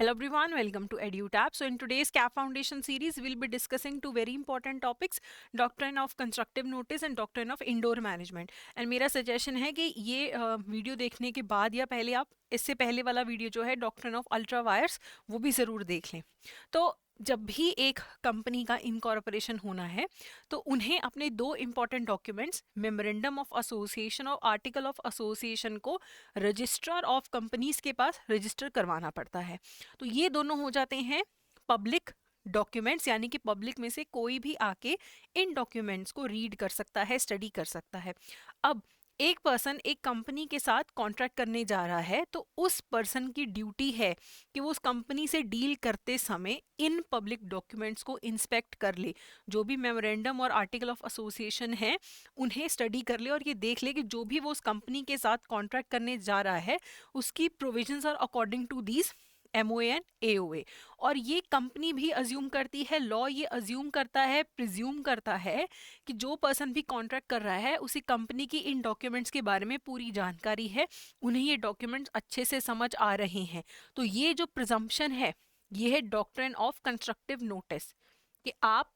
Hello everyone, welcome to EduTap. So in today's CAP Foundation series, we'll be discussing two very important topics, doctrine of constructive notice and doctrine of indoor management. And मेरा suggestion है कि ये video देखने के बाद या पहले आप इससे पहले वाला वीडियो जो है डॉक्ट्रिन ऑफ अल्ट्रा वायर्स वो भी ज़रूर देख लें। तो जब भी एक कंपनी का इनकॉर्पोरेशन होना है तो उन्हें अपने दो important documents memorandum of association और आर्टिकल ऑफ एसोसिएशन को रजिस्ट्रार ऑफ कंपनीज के पास रजिस्टर करवाना पड़ता है। तो ये दोनों हो जाते हैं पब्लिक डॉक्यूमेंट्स, यानी कि पब्लिक में से कोई भी आके इन डॉक्यूमेंट्स को रीड कर सकता है, स्टडी कर सकता है। अब एक पर्सन एक कंपनी के साथ कॉन्ट्रैक्ट करने जा रहा है तो उस पर्सन की ड्यूटी है कि वो उस कंपनी से डील करते समय इन पब्लिक डॉक्यूमेंट्स को इंस्पेक्ट कर ले, जो भी मेमोरेंडम और आर्टिकल ऑफ एसोसिएशन है उन्हें स्टडी कर ले और ये देख ले कि जो भी वो उस कंपनी के साथ कॉन्ट्रैक्ट करने जा रहा है उसकी provisions are according to these MOA and AOA। और ये कंपनी भी अज्यूम करती है, लॉ ये अज्यूम करता है, प्रिज्यूम करता है कि जो पर्सन भी कॉन्ट्रैक्ट कर रहा है उसी कंपनी की इन डॉक्यूमेंट्स के बारे में पूरी जानकारी है, उन्हें ये डॉक्यूमेंट्स अच्छे से समझ आ रहे हैं। तो ये जो प्रिजम्पशन है ये है डॉक्ट्रिन ऑफ कंस्ट्रक्टिव नोटिस कि आप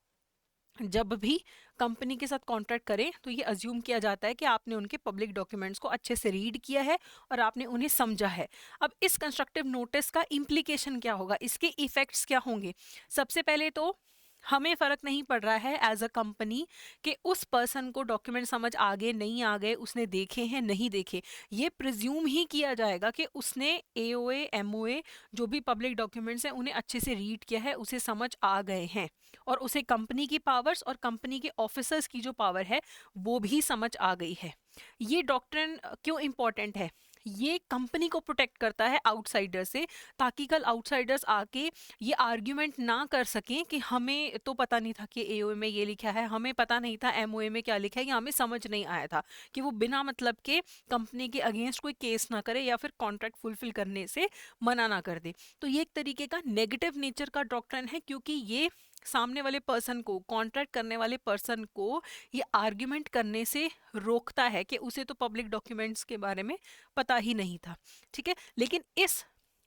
जब भी कंपनी के साथ कॉन्ट्रैक्ट करें तो ये अज्यूम किया जाता है कि आपने उनके पब्लिक डॉक्यूमेंट्स को अच्छे से रीड किया है और आपने उन्हें समझा है। अब इस कंस्ट्रक्टिव नोटिस का इम्प्लीकेशन क्या होगा, इसके इफेक्ट्स क्या होंगे? सबसे पहले तो हमें फ़र्क नहीं पड़ रहा है एज अ कंपनी कि उस पर्सन को डॉक्यूमेंट समझ आ गए नहीं आ गए, उसने देखे हैं नहीं देखे। ये प्रिज्यूम ही किया जाएगा कि उसने AOA MOA जो भी पब्लिक डॉक्यूमेंट्स हैं उन्हें अच्छे से रीड किया है, उसे समझ आ गए हैं और उसे कंपनी की पावर्स और कंपनी के ऑफिसर्स की जो पावर है वो भी समझ आ गई है। ये डॉक्ट्रिन क्यों इम्पोर्टेंट है? ये कंपनी को प्रोटेक्ट करता है आउटसाइडर से, ताकि कल आउटसाइडर्स आके ये आर्ग्यूमेंट ना कर सकें कि हमें तो पता नहीं था कि AOA में ये लिखा है, हमें पता नहीं था MOA में क्या लिखा है, या हमें समझ नहीं आया था, कि वो बिना मतलब के कंपनी के अगेंस्ट कोई केस ना करे या फिर कॉन्ट्रैक्ट फुलफिल करने से मना ना कर दे। तो ये एक तरीके का नेगेटिव नेचर का डॉक्ट्रिन है, क्योंकि ये सामने वाले पर्सन को, कॉन्ट्रैक्ट करने वाले पर्सन को ये आर्ग्यूमेंट करने से रोकता है कि उसे तो पब्लिक डॉक्यूमेंट्स के बारे में पता ही नहीं था। ठीक है, लेकिन इस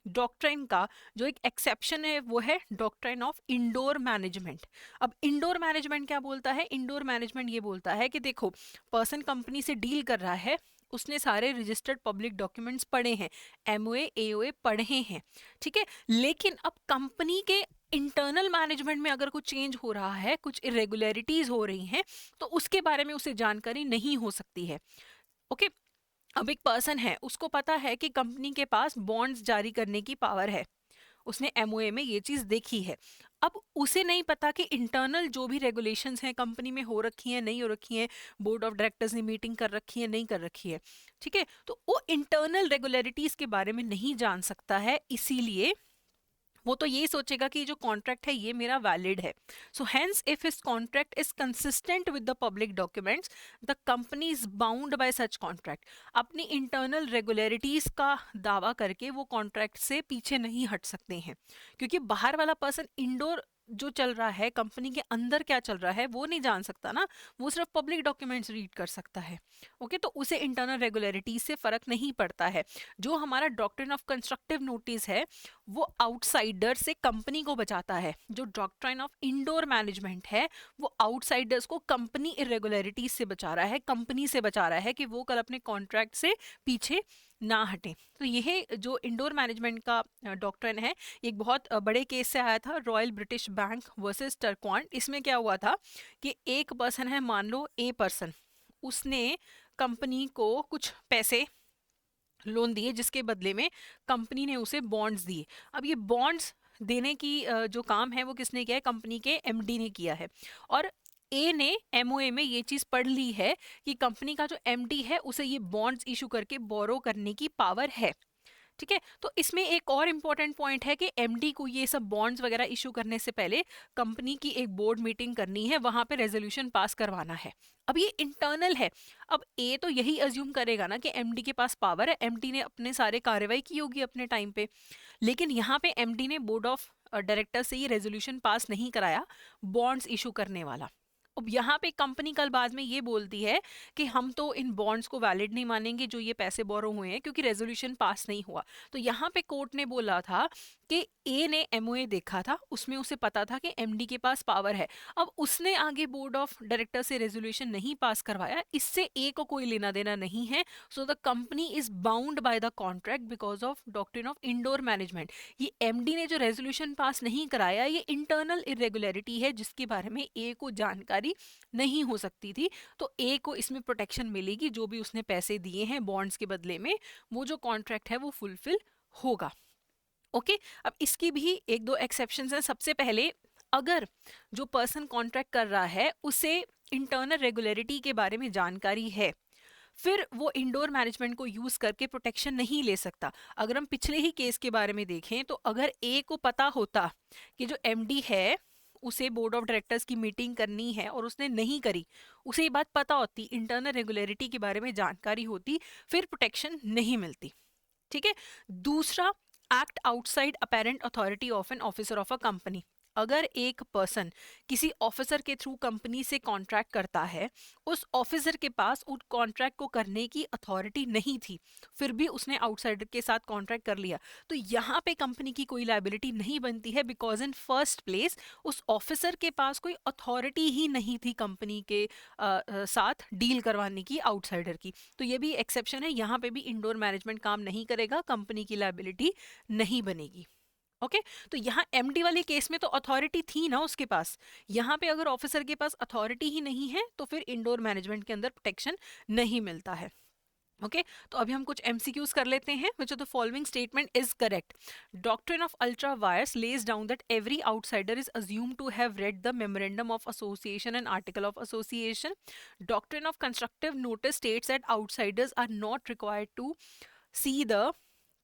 डॉक्ट्राइन का जो एक एक्सेप्शन है वो है डॉक्ट्राइन ऑफ इंडोर मैनेजमेंट। अब इंडोर मैनेजमेंट क्या बोलता है? इंडोर मैनेजमेंट ये बोलता है कि देखो, पर्सन कंपनी से डील कर रहा है, उसने सारे रजिस्टर्ड पब्लिक डॉक्यूमेंट्स पढ़े हैं, MOA AOA पढ़े हैं, ठीक है, लेकिन अब कंपनी के इंटरनल मैनेजमेंट में अगर कुछ चेंज हो रहा है, कुछ इरेगुलरिटीज हो रही हैं, तो उसके बारे में उसे जानकारी नहीं हो सकती है। ओके, अब एक पर्सन है, उसको पता है कि कंपनी के पास बॉन्ड्स जारी करने की पावर है, उसने MOA में ये चीज देखी है। अब उसे नहीं पता कि इंटरनल जो भी रेगुलेशंस हैं कंपनी में हो रखी हैं नहीं हो रखी हैं, बोर्ड ऑफ डायरेक्टर्स ने मीटिंग कर रखी है नहीं कर रखी है, ठीक है, तो वो इंटरनल रेगुलरिटीज के बारे में नहीं जान सकता है, इसीलिए वो तो यही सोचेगा कि जो कॉन्ट्रैक्ट है ये मेरा वैलिड है। So hence if his contract is consistent with the public documents, the company is bound by such contract. अपनी इंटरनल रेगुलरिटीज का दावा करके वो कॉन्ट्रैक्ट से पीछे नहीं हट सकते हैं, क्योंकि बाहर वाला पर्सन इंडोर जो चल रहा है, कंपनी के अंदर क्या चल रहा है वो नहीं जान सकता ना, वो सिर्फ पब्लिक डॉक्यूमेंट्स रीड कर सकता है। ओके, तो उसे इंटरनल रेगुलरिटीज से फर्क नहीं पड़ता है। जो हमारा डॉक्ट्रिन ऑफ कंस्ट्रक्टिव नोटिस है वो आउटसाइडर से कंपनी को बचाता है, जो डॉक्ट्रिन ऑफ इंडोर मैनेजमेंट है वो आउटसाइडर्स को कंपनी इरेगुलरिटीज से बचा रहा है, कंपनी से बचा रहा है कि वो कल अपने कॉन्ट्रैक्ट से पीछे ना हटें। तो यह जो इंडोर मैनेजमेंट का डॉक्ट्रिन है, एक बहुत बड़े केस से आया था, रॉयल ब्रिटिश बैंक वर्सेस टर्क्वांड। इसमें क्या हुआ था कि एक पर्सन है, मान लो A पर्सन, उसने कंपनी को कुछ पैसे लोन दिए जिसके बदले में कंपनी ने उसे बॉन्ड्स दिए। अब ये बॉन्ड्स देने की जो काम है वो किसने किया है? कंपनी के MD ने किया है। और A ने MOA में ये चीज पढ़ ली है कि कंपनी का जो MD है उसे ये बॉन्ड्स इशू करके बोरो करने की पावर है। ठीक है, तो इसमें एक और इम्पॉर्टेंट पॉइंट है कि MD को ये सब बॉन्ड्स वगैरह इशू करने से पहले कंपनी की एक बोर्ड मीटिंग करनी है, वहां पे रेजोल्यूशन पास करवाना है। अब ये इंटरनल है। अब A तो यही अज्यूम करेगा ना कि MD के पास पावर है, MD ने अपने सारे कार्रवाई की होगी अपने टाइम पे, लेकिन यहाँ पे MD ने बोर्ड ऑफ डायरेक्टर से ये रेजोल्यूशन पास नहीं कराया बॉन्ड्स इशू करने वाला। अब यहाँ पे कंपनी कल बाद में ये बोलती है कि हम तो इन बॉन्ड्स को वैलिड नहीं मानेंगे जो ये पैसे बोरो हुए हैं, क्योंकि रेजोल्यूशन पास नहीं हुआ। तो यहाँ पे कोर्ट ने बोला था कि ए ने एमओए देखा था, उसमें उसे पता था कि एमडी के पास पावर है, अब उसने आगे बोर्ड ऑफ डायरेक्टर से रेजोल्यूशन नहीं पास करवाया, इससे ए को कोई लेना देना नहीं है। So the company is bound by the contract because of doctrine of indoor management. ये एमडी ने जो रेजोल्यूशन पास नहीं कराया, ये इंटरनल इरेगुलरिटी है जिसके बारे में ए को जानकारी नहीं हो सकती थी, तो ए को इसमें प्रोटेक्शन मिलेगी, जो भी उसने पैसे दिए हैं बॉन्ड्स के बदले में, वो जो कॉन्ट्रैक्ट है वो फुलफिल होगा। ओके अब इसकी भी एक दो एक्सेप्शंस हैं। सबसे पहले, अगर जो पर्सन कॉन्ट्रैक्ट कर रहा है उसे इंटरनल रेगुलरिटी के बारे में जानकारी है, फिर वो इंडोर मैनेजमेंट को यूज करके प्रोटेक्शन नहीं ले सकता। अगर हम पिछले ही केस के बारे में देखें तो अगर ए को पता होता कि जो एमडी है उसे बोर्ड ऑफ डायरेक्टर्स की मीटिंग करनी है और उसने नहीं करी, उसे ये बात पता होती, इंटरनल रेगुलरिटी के बारे में जानकारी होती, फिर प्रोटेक्शन नहीं मिलती। ठीक है। दूसरा, act outside apparent authority of an officer of a company. अगर एक पर्सन किसी ऑफिसर के थ्रू कंपनी से कॉन्ट्रैक्ट करता है, उस ऑफिसर के पास उस कॉन्ट्रैक्ट को करने की अथॉरिटी नहीं थी, फिर भी उसने आउटसाइडर के साथ कॉन्ट्रैक्ट कर लिया, तो यहाँ पे कंपनी की कोई लायबिलिटी नहीं बनती है, बिकॉज इन फर्स्ट प्लेस उस ऑफिसर के पास कोई अथॉरिटी ही नहीं थी कंपनी के साथ डील करवाने की आउटसाइडर की। तो ये भी एक्सेप्शन है, यहाँ पे भी इंडोर मैनेजमेंट काम नहीं करेगा, कंपनी की लायबिलिटी नहीं बनेगी। ओके तो यहाँ एमडी वाले केस में तो अथॉरिटी थी ना उसके पास, यहाँ पे अगर ऑफिसर के पास अथॉरिटी ही नहीं है तो फिर इंडोर मैनेजमेंट के अंदर प्रोटेक्शन नहीं मिलता है। ओके तो अभी हम कुछ एमसीक्यूज कर लेते हैं। Which of the following statement is correct? Doctrine of ultra vires lays down that every outsider is assume to have read the memorandum of association and article of association. Doctrine of constructive notice states that outsiders are not required to see the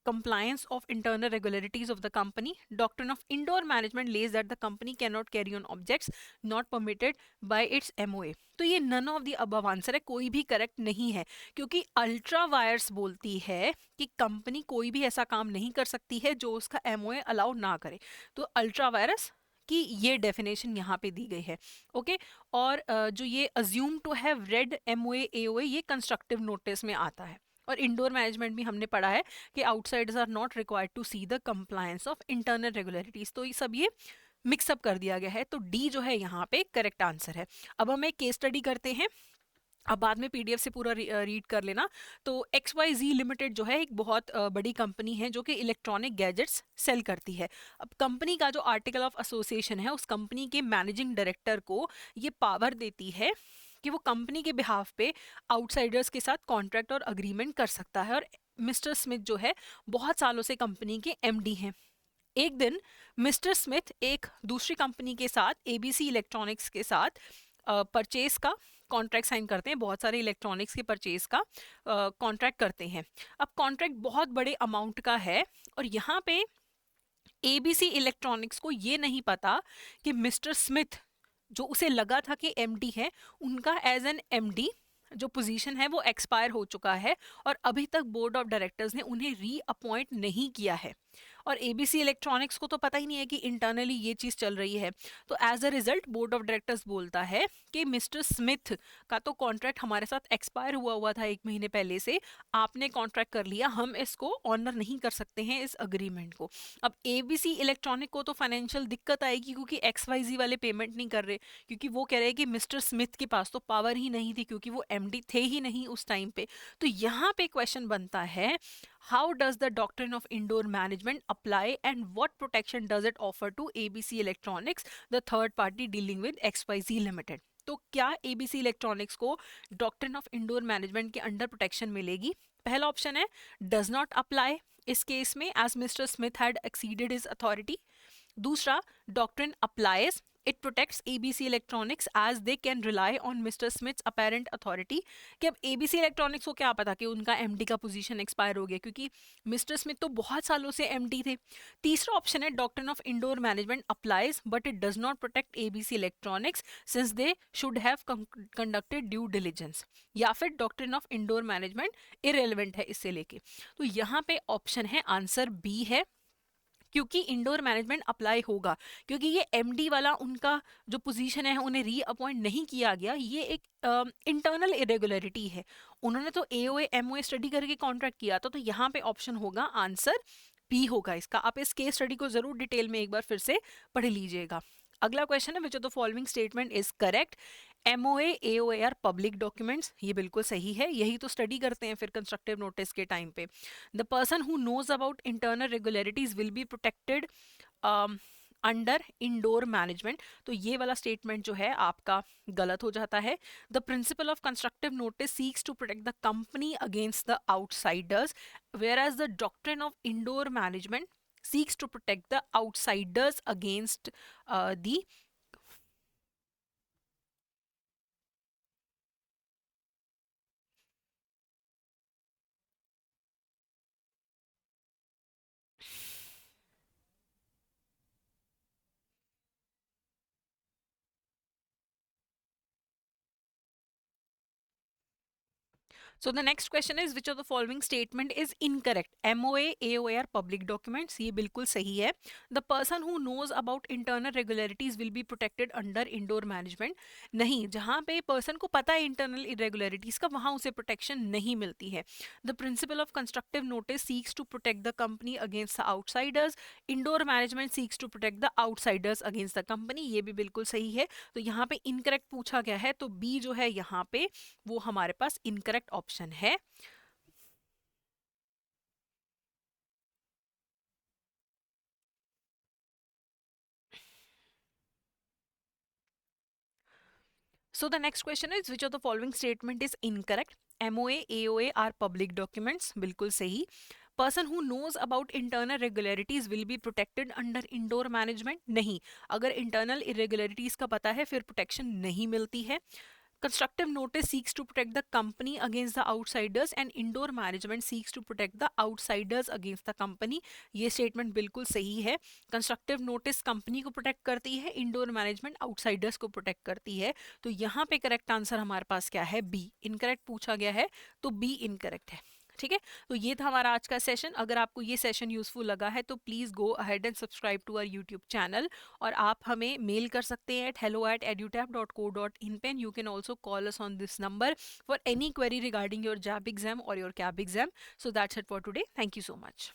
compliance of internal regularities of the company. Doctrine of indoor management lays that the company cannot carry on objects not permitted by its MOA. तो ये none of the above answer है, कोई भी correct नहीं है, क्योंकि ultra vires बोलती है कि कंपनी कोई भी ऐसा काम नहीं कर सकती है जो उसका MOA अलाउ ना करे। तो अल्ट्रा वायरस की ये डेफिनेशन यहाँ पे दी गई है। ओके और जो ये assume to have read MOA AOA ये कंस्ट्रक्टिव नोटिस में आता है। और इंडोर मैनेजमेंट भी हमने पढ़ा है कि outsiders are not required to see the compliance of internal regularities. तो ये सब ये मिक्सअप कर दिया गया है, तो डी जो है यहाँ पे करेक्ट आंसर है। अब हम एक केस स्टडी करते हैं, अब बाद में पीडीएफ से पूरा रीड कर लेना। तो XYZ लिमिटेड जो है एक बहुत बड़ी कंपनी है जो कि इलेक्ट्रॉनिक गैजेट्स सेल करती है। अब कंपनी का जो आर्टिकल ऑफ एसोसिएशन है उस कंपनी के मैनेजिंग डायरेक्टर को ये पावर देती है कि वो कंपनी के बिहाफ पे आउटसाइडर्स के साथ कॉन्ट्रैक्ट और अग्रीमेंट कर सकता है। और मिस्टर स्मिथ जो है बहुत सालों से कंपनी के MD हैं। एक दिन मिस्टर स्मिथ एक दूसरी कंपनी के साथ ABC इलेक्ट्रॉनिक्स के साथ परचेज का कॉन्ट्रैक्ट साइन करते हैं, बहुत सारे इलेक्ट्रॉनिक्स के परचेज का कॉन्ट्रैक्ट करते हैं। अब कॉन्ट्रैक्ट बहुत बड़े अमाउंट का है और यहाँ पे ABC इलेक्ट्रॉनिक्स को ये नहीं पता कि मिस्टर स्मिथ जो उसे लगा था कि MD है, उनका एज एन MD जो पोजीशन है वो एक्सपायर हो चुका है और अभी तक बोर्ड ऑफ डायरेक्टर्स ने उन्हें रीअपॉइंट नहीं किया है। और ABC इलेक्ट्रॉनिक्स को तो पता ही नहीं है कि इंटरनली ये चीज़ चल रही है। तो as a result board of directors बोलता है कि मिस्टर स्मिथ का तो कॉन्ट्रैक्ट हमारे साथ एक्सपायर हुआ हुआ था 1 महीने पहले से, आपने कॉन्ट्रैक्ट कर लिया, हम इसको ऑनर नहीं कर सकते हैं इस अग्रीमेंट को। अब ABC इलेक्ट्रॉनिक को तो फाइनेंशियल दिक्कत आएगी क्योंकि XYZ वाले पेमेंट नहीं कर रहे, क्योंकि वो कह रहे हैं कि मिस्टर स्मिथ के पास तो पावर ही नहीं थी क्योंकि वो MD थे ही नहीं उस टाइम पे। तो यहाँ पे क्वेश्चन बनता है, how does the doctrine of indoor management apply and what protection does it offer to ABC Electronics, the third party dealing with XYZ Limited? तो क्या ABC Electronics को डॉक्ट्रिन ऑफ इंडोर मैनेजमेंट के under protection मिलेगी? पहला option है does not apply इस case में as mister Smith had exceeded his authority. दूसरा, doctrine applies, it protects ABC Electronics as they can rely on Mr. Smith's apparent authority। कि अब ABC Electronics को क्या पता कि उनका MD का पोजीशन एक्सपायर हो गया क्योंकि मिस्टर स्मिथ तो बहुत सालों से MD थे। तीसरा ऑप्शन है doctrine of indoor management applies but it does not protect ABC Electronics since they should have conducted due diligence. या फिर doctrine of indoor management irrelevant है इससे लेके। तो यहाँ पे ऑप्शन है आंसर बी है, क्योंकि इंडोर मैनेजमेंट अप्लाई होगा क्योंकि ये MD वाला उनका जो पोजीशन है उन्हें रीअपॉइंट नहीं किया गया, ये एक इंटरनल इरेगुलरिटी है। उन्होंने तो AOA MOA स्टडी करके कॉन्ट्रैक्ट किया था। तो यहाँ पे ऑप्शन होगा आंसर बी होगा इसका। आप इस केस स्टडी को जरूर डिटेल में एक बार फिर से पढ़ लीजिएगा। अगला क्वेश्चन है which of the following statement is correct. MOA AOA are public documents, ये बिल्कुल सही है, यही तो स्टडी करते हैं फिर कंस्ट्रक्टिव नोटिस के टाइम पे। The person who knows about internal regularities will be protected under indoor management, तो ये वाला स्टेटमेंट जो है आपका गलत हो जाता है। The principle of constructive notice seeks to protect the company against the outsiders, whereas the doctrine of indoor management seeks to protect the outsiders against the So the next question is which of the following statement is incorrect? MOA, AOA are public documents. ये बिल्कुल सही है. The person who knows about internal regularities will be protected under indoor management. नहीं, जहाँ पे person को पता है internal irregularities का, वहाँ उसे protection नहीं मिलती है. The principle of constructive notice seeks to protect the company against the outsiders. Indoor management seeks to protect the outsiders against the company. ये भी बिल्कुल सही है. तो यहाँ पे incorrect पूछा गया है, तो B जो है यहाँ पे वो हमारे पास incorrect ऑप्शन है. So the next question is which of the following statement is incorrect? MOA, AOA are public documents. बिल्कुल सही. Person who knows about internal regularities will be protected under indoor management. नहीं, अगर internal irregularities का पता है फिर protection नहीं मिलती है. Constructive notice seeks to protect the company against the outsiders and indoor management seeks to protect the outsiders against the company. ये statement बिल्कुल सही है. Constructive notice company को protect करती है, indoor management outsiders को protect करती है. तो यहाँ पे correct answer हमारे पास क्या है? B. Incorrect पूछा गया है तो B incorrect है. ठीक है, तो ये था हमारा आज का सेशन. अगर आपको ये सेशन यूजफुल लगा है तो please go ahead and subscribe to our YouTube channel. और आप हमें मेल कर सकते हैं at hello@edutap.co.in पे. You can also call us on this number for any query regarding your JAB exam or your CAB exam. So that's it for today. Thank you so much.